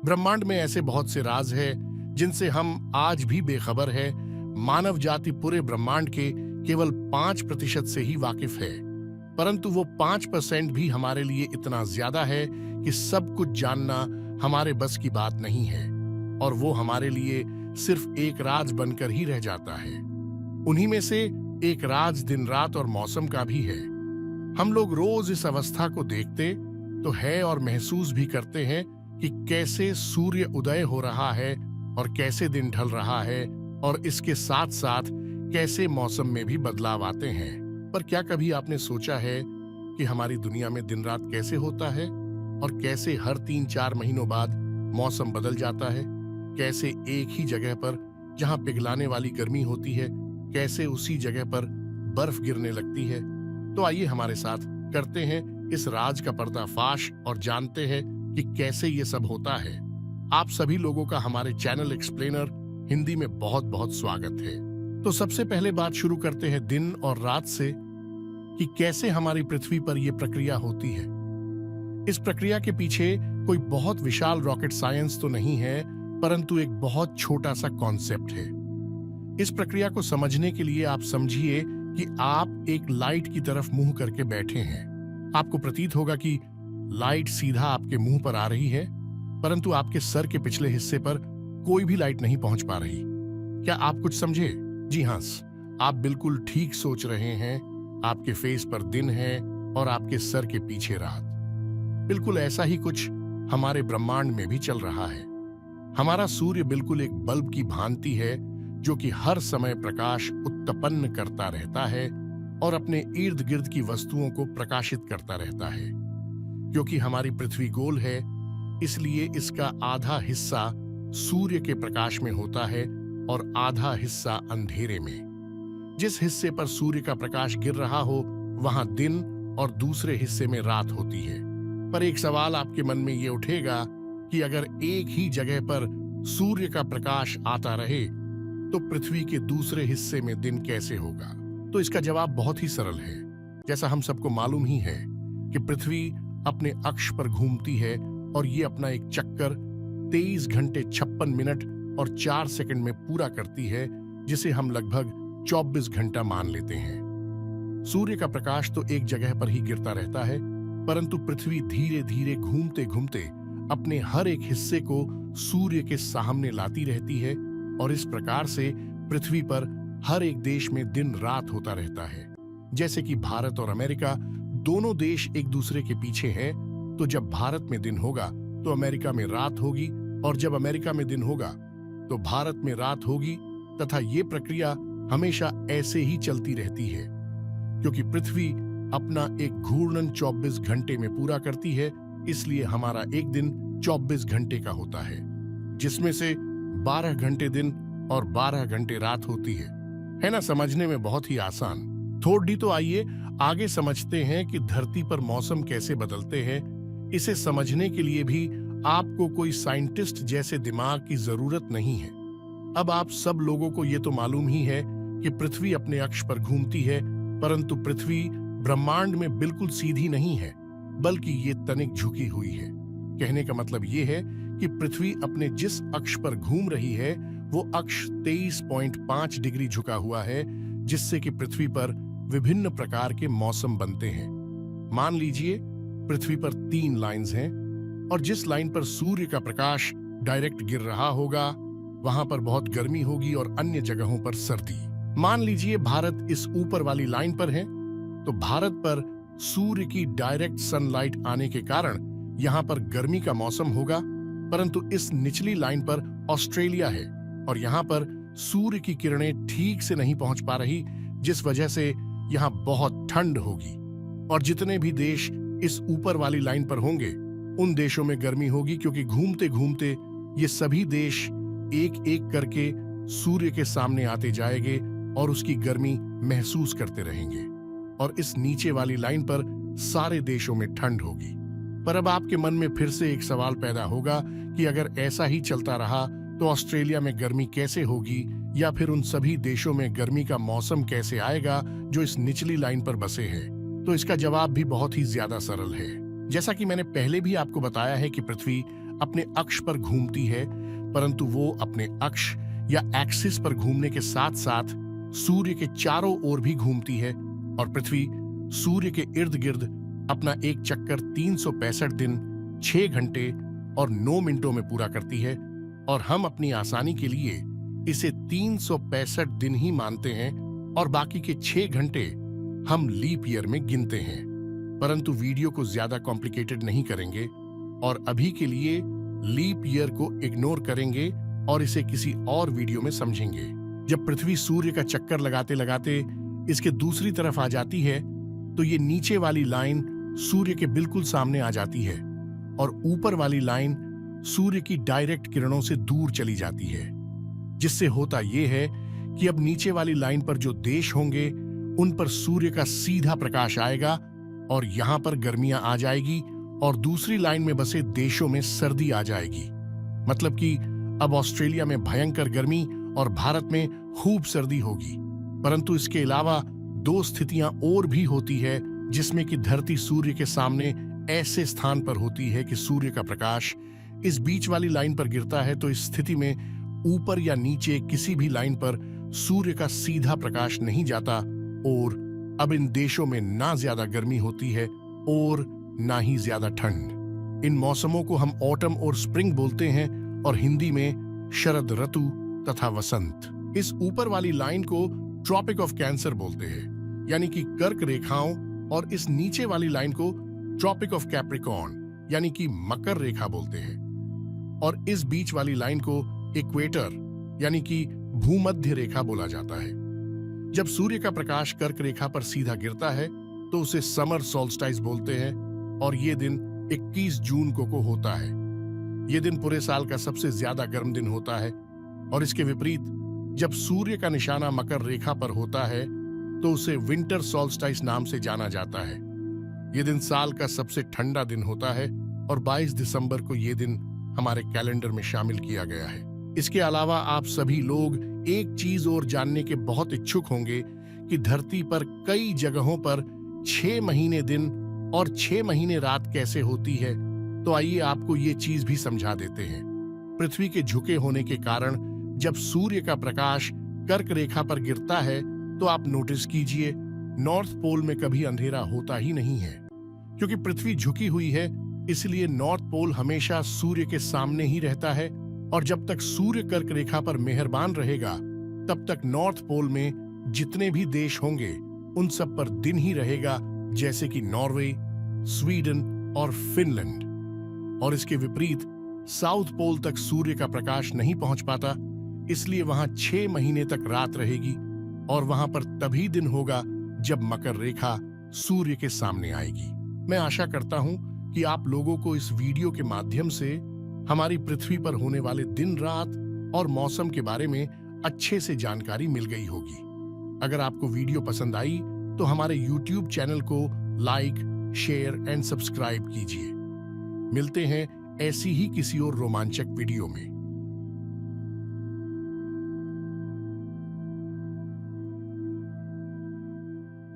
ब्रह्मांड में ऐसे बहुत से राज हैं जिनसे हम आज भी बेखबर है। मानव जाति पूरे ब्रह्मांड के केवल 5% से ही वाकिफ है, परंतु वो 5% भी हमारे लिए इतना ज्यादा है कि सब कुछ जानना हमारे बस की बात नहीं है, और वो हमारे लिए सिर्फ एक राज बनकर ही रह जाता है। उन्हीं में से एक राज दिन रात और मौसम का भी है। हम लोग रोज इस अवस्था को देखते तो है और महसूस भी करते हैं कि कैसे सूर्य उदय हो रहा है और कैसे दिन ढल रहा है, और इसके साथ साथ कैसे मौसम में भी बदलाव आते हैं। पर क्या कभी आपने सोचा है कि हमारी दुनिया में दिन रात कैसे होता है, और कैसे हर 3-4 महीनों बाद मौसम बदल जाता है? कैसे एक ही जगह पर जहां पिघलाने वाली गर्मी होती है, कैसे उसी जगह पर बर्फ गिरने लगती है? तो आइए हमारे साथ करते हैं इस राज का पर्दाफाश और जानते हैं कि कैसे ये सब होता है। आप सभी लोगों का हमारे चैनल एक्सप्लेनर हिंदी में बहुत बहुत स्वागत है। तो सबसे पहले बात शुरू करते हैं दिन और रात से, कि कैसे हमारी पृथ्वी पर यह प्रक्रिया होती है। इस प्रक्रिया के पीछे कोई बहुत विशाल रॉकेट साइंस तो नहीं है, परंतु एक बहुत छोटा सा कॉन्सेप्ट है। इस प्रक्रिया को समझने के लिए आप समझिए कि आप एक लाइट की तरफ मुंह करके बैठे हैं। आपको प्रतीत होगा कि लाइट सीधा आपके मुंह पर आ रही है, परंतु आपके सर के पिछले हिस्से पर कोई भी लाइट नहीं पहुंच पा रही। क्या आप कुछ समझे? जी हां, आप बिल्कुल ठीक सोच रहे हैं। आपके फेस पर दिन है और आपके सर के पीछे रात। बिल्कुल ऐसा ही कुछ हमारे ब्रह्मांड में भी चल रहा है। हमारा सूर्य बिल्कुल एक बल्ब की भांति है, जो कि हर समय प्रकाश उत्पन्न करता रहता है और अपने इर्द गिर्द की वस्तुओं को प्रकाशित करता रहता है। क्योंकि हमारी पृथ्वी गोल है, इसलिए इसका आधा हिस्सा सूर्य के प्रकाश में होता है और आधा हिस्सा अंधेरे में। जिस हिस्से पर सूर्य का प्रकाश गिर रहा हो वहां दिन और दूसरे हिस्से में रात होती है। पर एक सवाल आपके मन में ये उठेगा कि अगर एक ही जगह पर सूर्य का प्रकाश आता रहे तो पृथ्वी के दूसरे हिस्से में दिन कैसे होगा? तो इसका जवाब बहुत ही सरल है। जैसा हम सबको मालूम ही है कि पृथ्वी अपने अक्ष पर घूमती है और ये अपना एक चक्कर 23 घंटे 56 मिनट और 4 सेकंड में पूरा करती है, जिसे हम लगभग 24 घंटा मान लेते हैं। सूर्य का प्रकाश तो एक जगह पर ही गिरता रहता है, परंतु पृथ्वी धीरे धीरे घूमते घूमते अपने हर एक हिस्से को सूर्य के सामने लाती रहती है, और इस प्रकार से पृथ्वी पर हर एक देश में दिन रात होता रहता है। जैसे कि भारत और अमेरिका दोनों देश एक दूसरे के पीछे हैं, तो जब भारत में दिन होगा तो अमेरिका में रात होगी, और जब अमेरिका में दिन होगा तो भारत में रात होगी, तथा ये प्रक्रिया हमेशा ऐसे ही चलती रहती है। क्योंकि पृथ्वी अपना एक घूर्णन 24 घंटे में पूरा करती है, इसलिए हमारा एक दिन 24 घंटे का होता है, जिसमें से 12 घंटे दिन और 12 घंटे रात होती है ना? समझने में बहुत ही आसान। थोड़ी तो आइए आगे समझते हैं कि धरती पर मौसम कैसे बदलते हैं। इसे समझने के लिए भी आपको कोई साइंटिस्ट जैसे दिमाग की जरूरत नहीं है। अब आप सब लोगों को ये तो मालूम ही है कि पृथ्वी अपने अक्ष पर घूमती है, परंतु पृथ्वी ब्रह्मांड में बिल्कुल सीधी नहीं है, बल्कि ये तनिक झुकी हुई है। कहने का मतलब ये है कि पृथ्वी अपने जिस अक्ष पर घूम रही है वो अक्ष 23.5 डिग्री झुका हुआ है, जिससे कि पृथ्वी पर विभिन्न प्रकार के मौसम बनते हैं। मान लीजिए पृथ्वी पर 3 लाइंस हैं, और जिस लाइन पर सूर्य का प्रकाश डायरेक्ट गिर रहा होगा वहां पर बहुत गर्मी होगी और अन्य जगहों पर सर्दी। मान लीजिए भारत इस ऊपर वाली लाइन पर है, तो भारत पर सूर्य की डायरेक्ट सनलाइट आने के कारण यहाँ पर गर्मी का मौसम होगा, परंतु इस निचली लाइन पर ऑस्ट्रेलिया है और यहाँ पर सूर्य की किरणें ठीक से नहीं पहुंच पा रही, जिस वजह से यहाँ बहुत ठंड होगी। और जितने भी देश इस ऊपर वाली लाइन पर होंगे उन देशों में गर्मी होगी, क्योंकि घूमते घूमते ये सभी देश एक एक करके सूर्य के सामने आते जाएंगे और उसकी गर्मी महसूस करते रहेंगे, और इस नीचे वाली लाइन पर सारे देशों में ठंड होगी। पर अब आपके मन में फिर से एक सवाल पैदा होगा कि अगर ऐसा ही चलता रहा तो ऑस्ट्रेलिया में गर्मी कैसे होगी, या फिर उन सभी देशों में गर्मी का मौसम कैसे आएगा जो इस निचली लाइन पर बसे हैं? तो इसका जवाब भी बहुत ही ज्यादा सरल है। जैसा कि मैंने पहले भी आपको बताया है कि पृथ्वी अपने अक्ष पर घूमती है, परंतु वो अपने अक्ष या एक्सिस पर घूमने के साथ साथ सूर्य के चारों ओर भी घूमती है और पृथ्वी सूर्य के इर्द गिर्द अपना एक चक्कर 365 दिन 6 घंटे और 9 मिनटों में पूरा करती है और हम अपनी आसानी के लिए इसे 365 दिन ही मानते हैं और बाकी के 6 घंटे हम लीप ईयर में गिनते हैं। परंतु वीडियो को ज्यादा कॉम्प्लिकेटेड नहीं करेंगे और अभी के लिए लीप ईयर को इग्नोर करेंगे और इसे किसी और वीडियो में समझेंगे। जब पृथ्वी सूर्य का चक्कर लगाते लगाते इसके दूसरी तरफ आ जाती है तो ये नीचे वाली लाइन सूर्य के बिल्कुल सामने आ जाती है और ऊपर वाली लाइन सूर्य की डायरेक्ट किरणों से दूर चली जाती है, जिससे होता यह है कि अब नीचे वाली लाइन पर जो देश होंगे उन पर सूर्य का सीधा प्रकाश आएगा और यहां पर गर्मियां आ जाएगी और दूसरी लाइन में बसे देशों में सर्दी आ जाएगी। मतलब कि अब ऑस्ट्रेलिया में भयंकर गर्मी और भारत में खूब सर्दी होगी। परंतु इसके अलावा 2 स्थितियां और भी होती है जिसमें कि धरती सूर्य के सामने ऐसे स्थान पर होती है कि सूर्य का प्रकाश इस बीच वाली लाइन पर गिरता है, तो इस स्थिति में ऊपर या नीचे किसी भी लाइन पर सूर्य का सीधा प्रकाश नहीं जाता और अब इन देशों में ना ज्यादा गर्मी होती है और ना ही ज्यादा ठंड। इन मौसमों को हम ऑटम और स्प्रिंग बोलते हैं और हिंदी में शरद ऋतु तथा वसंत। इस ऊपर वाली लाइन को ट्रॉपिक ऑफ कैंसर बोलते हैं, यानी कि कर्क रेखाओं, और इस नीचे वाली लाइन को ट्रॉपिक ऑफ कैप्रिकॉर्न यानी कि मकर रेखा बोलते हैं और इस बीच वाली लाइन को इक्वेटर यानी कि भूमध्य रेखा बोला जाता है। जब सूर्य का प्रकाश कर्क रेखा पर सीधा गिरता है तो उसे समर सोल्स्टाइस बोलते हैं और ये दिन 21 जून को होता है। ये दिन पूरे साल का सबसे ज्यादा गर्म दिन होता है और इसके विपरीत जब सूर्य का निशाना मकर रेखा पर होता है तो उसे विंटर सोल्स्टाइस नाम से जाना जाता है। ये दिन साल का सबसे ठंडा दिन होता है और 22 दिसंबर को ये दिन हमारे कैलेंडर में शामिल किया गया है। इसके अलावा आप सभी लोग एक चीज और जानने के बहुत इच्छुक होंगे कि धरती पर कई जगहों पर 6 महीने दिन और 6 महीने रात कैसे होती है। तो आइए आपको ये चीज भी समझा देते हैं। पृथ्वी के झुके होने के कारण जब सूर्य का प्रकाश कर्क रेखा पर गिरता है तो आप नोटिस कीजिए नॉर्थ पोल में कभी अंधेरा होता ही नहीं है, क्योंकि पृथ्वी झुकी हुई है। इसलिए नॉर्थ पोल हमेशा सूर्य के सामने ही रहता है और जब तक सूर्य कर्क रेखा पर मेहरबान रहेगा तब तक नॉर्थ पोल में जितने भी देश होंगे उन सब पर दिन ही रहेगा, जैसे कि नॉर्वे, स्वीडन और फिनलैंड। और इसके विपरीत साउथ पोल तक सूर्य का प्रकाश नहीं पहुंच पाता, इसलिए वहां 6 महीने तक रात रहेगी और वहां पर तभी दिन होगा जब मकर रेखा सूर्य के सामने आएगी। मैं आशा करता हूं कि आप लोगों को इस वीडियो के माध्यम से हमारी पृथ्वी पर होने वाले दिन रात और मौसम के बारे में अच्छे से जानकारी मिल गई होगी। अगर आपको वीडियो पसंद आई तो हमारे YouTube चैनल को लाइक, शेयर एंड सब्सक्राइब कीजिए। मिलते हैं ऐसी ही किसी और रोमांचक वीडियो में।